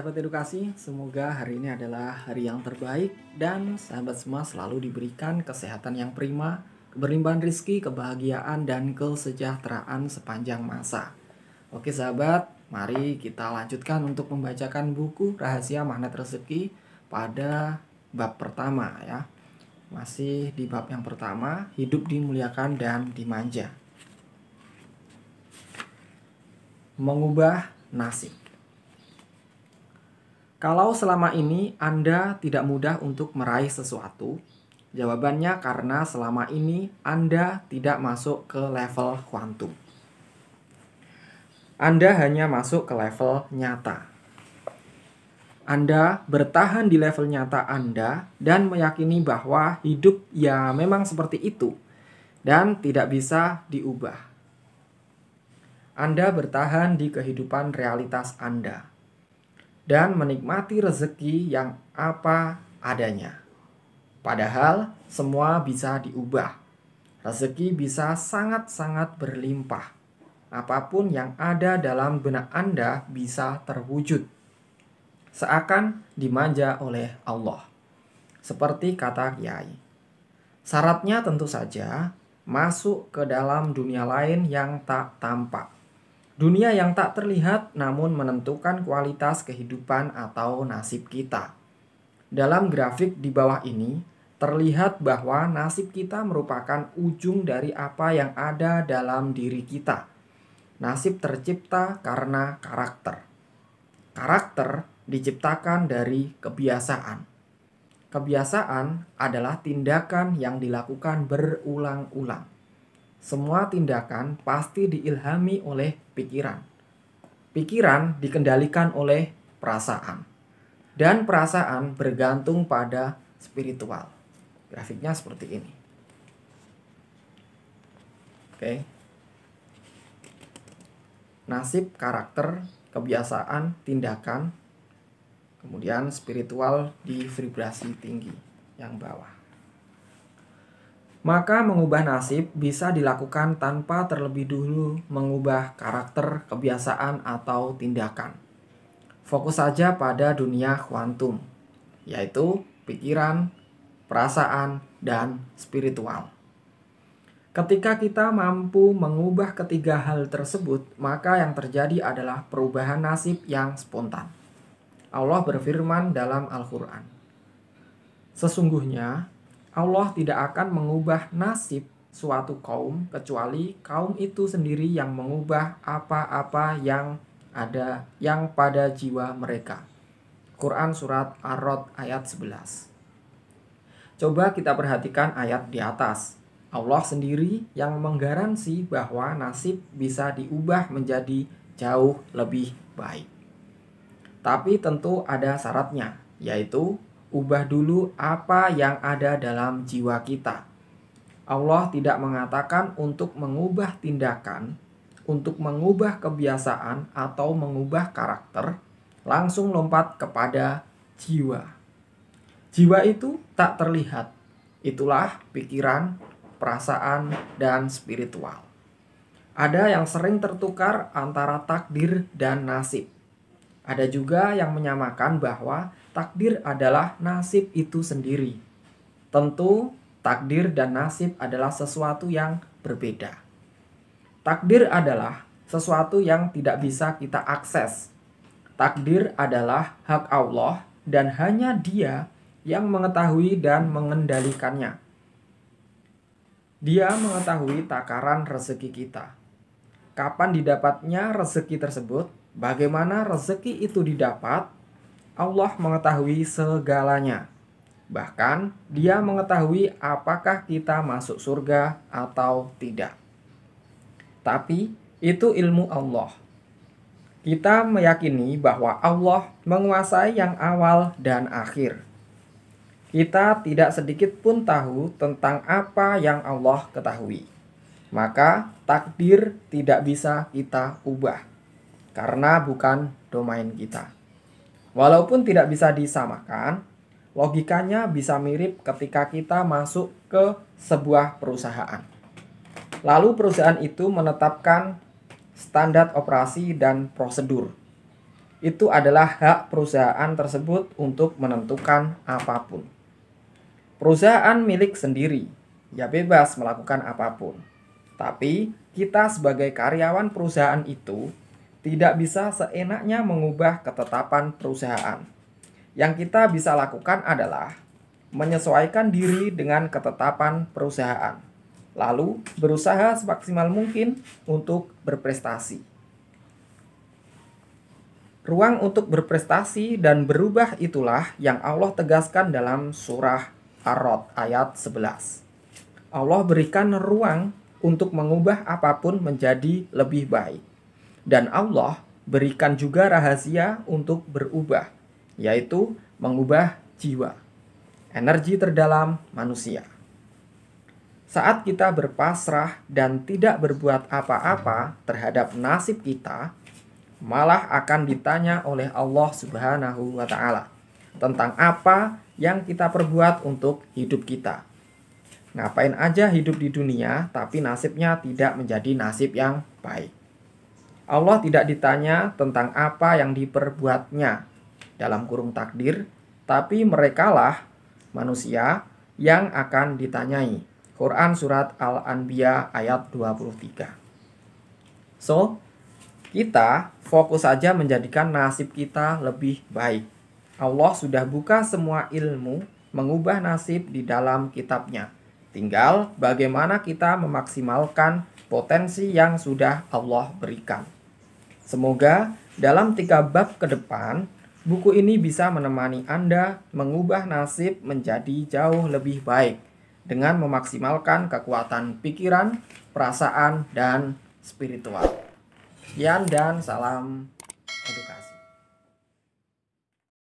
sahabat edukasi, semoga hari ini adalah hari yang terbaik dan sahabat semua selalu diberikan kesehatan yang prima, keberlimpahan rizki, kebahagiaan, dan kesejahteraan sepanjang masa. Oke sahabat, mari kita lanjutkan untuk membacakan buku Rahasia Magnet Rezeki pada bab pertama ya. Masih di bab yang pertama, hidup dimuliakan dan dimanja. Mengubah nasib. Kalau selama ini Anda tidak mudah untuk meraih sesuatu, jawabannya karena selama ini Anda tidak masuk ke level kuantum. Anda hanya masuk ke level nyata. Anda bertahan di level nyata Anda dan meyakini bahwa hidup ya memang seperti itu dan tidak bisa diubah. Anda bertahan di kehidupan realitas Anda dan menikmati rezeki yang apa adanya. Padahal semua bisa diubah. Rezeki bisa sangat-sangat berlimpah. Apapun yang ada dalam benak Anda bisa terwujud. Seakan dimanja oleh Allah. Seperti kata Kiai. Syaratnya tentu saja masuk ke dalam dunia lain yang tak tampak. Dunia yang tak terlihat namun menentukan kualitas kehidupan atau nasib kita. Dalam grafik di bawah ini, terlihat bahwa nasib kita merupakan ujung dari apa yang ada dalam diri kita. Nasib tercipta karena karakter. Karakter diciptakan dari kebiasaan. Kebiasaan adalah tindakan yang dilakukan berulang-ulang. Semua tindakan pasti diilhami oleh pikiran. Pikiran dikendalikan oleh perasaan. Dan perasaan bergantung pada spiritual. Grafiknya seperti ini. Oke. Nasib, karakter, kebiasaan, tindakan. Kemudian spiritual di vibrasi tinggi yang bawah. Maka mengubah nasib bisa dilakukan tanpa terlebih dulu mengubah karakter, kebiasaan, atau tindakan. Fokus saja pada dunia kuantum, yaitu pikiran, perasaan, dan spiritual. Ketika kita mampu mengubah ketiga hal tersebut, maka yang terjadi adalah perubahan nasib yang spontan. Allah berfirman dalam Al-Quran, sesungguhnya Allah tidak akan mengubah nasib suatu kaum kecuali kaum itu sendiri yang mengubah apa-apa yang ada yang pada jiwa mereka. Quran Surat Ar-Rod ayat 11. Coba kita perhatikan ayat di atas. Allah sendiri yang menggaransi bahwa nasib bisa diubah menjadi jauh lebih baik. Tapi tentu ada syaratnya, yaitu ubah dulu apa yang ada dalam jiwa kita. Allah tidak mengatakan untuk mengubah tindakan, untuk mengubah kebiasaan atau mengubah karakter, langsung lompat kepada jiwa. Jiwa itu tak terlihat. Itulah pikiran, perasaan, dan spiritual. Ada yang sering tertukar antara takdir dan nasib. Ada juga yang menyamakan bahwa takdir adalah nasib itu sendiri. Tentu, takdir dan nasib adalah sesuatu yang berbeda. Takdir adalah sesuatu yang tidak bisa kita akses. Takdir adalah hak Allah dan hanya Dia yang mengetahui dan mengendalikannya. Dia mengetahui takaran rezeki kita. Kapan didapatnya rezeki tersebut? Bagaimana rezeki itu didapat? Allah mengetahui segalanya. Bahkan Dia mengetahui apakah kita masuk surga atau tidak. Tapi itu ilmu Allah. Kita meyakini bahwa Allah menguasai yang awal dan akhir. Kita tidak sedikit pun tahu tentang apa yang Allah ketahui. Maka takdir tidak bisa kita ubah. Karena bukan domain kita. Walaupun tidak bisa disamakan, logikanya bisa mirip ketika kita masuk ke sebuah perusahaan. Lalu perusahaan itu menetapkan standar operasi dan prosedur. itu adalah hak perusahaan tersebut untuk menentukan apapun. Perusahaan milik sendiri, ya bebas melakukan apapun. Tapi kita sebagai karyawan perusahaan itu tidak bisa seenaknya mengubah ketetapan perusahaan. Yang kita bisa lakukan adalah menyesuaikan diri dengan ketetapan perusahaan, lalu berusaha semaksimal mungkin untuk berprestasi. Ruang untuk berprestasi dan berubah itulah yang Allah tegaskan dalam surah Ar-Ra'd ayat 11. Allah berikan ruang untuk mengubah apapun menjadi lebih baik. Dan Allah berikan juga rahasia untuk berubah, yaitu mengubah jiwa, energi terdalam manusia. Saat kita berpasrah dan tidak berbuat apa-apa terhadap nasib kita, malah akan ditanya oleh Allah Subhanahu wa Ta'ala tentang apa yang kita perbuat untuk hidup kita. Ngapain aja hidup di dunia, tapi nasibnya tidak menjadi nasib yang baik. Allah tidak ditanya tentang apa yang diperbuatnya dalam kurung takdir, tapi merekalah manusia yang akan ditanyai. Quran Surat Al-Anbiya ayat 23. So, kita fokus saja menjadikan nasib kita lebih baik. Allah sudah buka semua ilmu mengubah nasib di dalam kitabnya. Tinggal bagaimana kita memaksimalkan potensi yang sudah Allah berikan. Semoga dalam 3 bab ke depan, buku ini bisa menemani Anda mengubah nasib menjadi jauh lebih baik dengan memaksimalkan kekuatan pikiran, perasaan, dan spiritual. Sekian dan salam.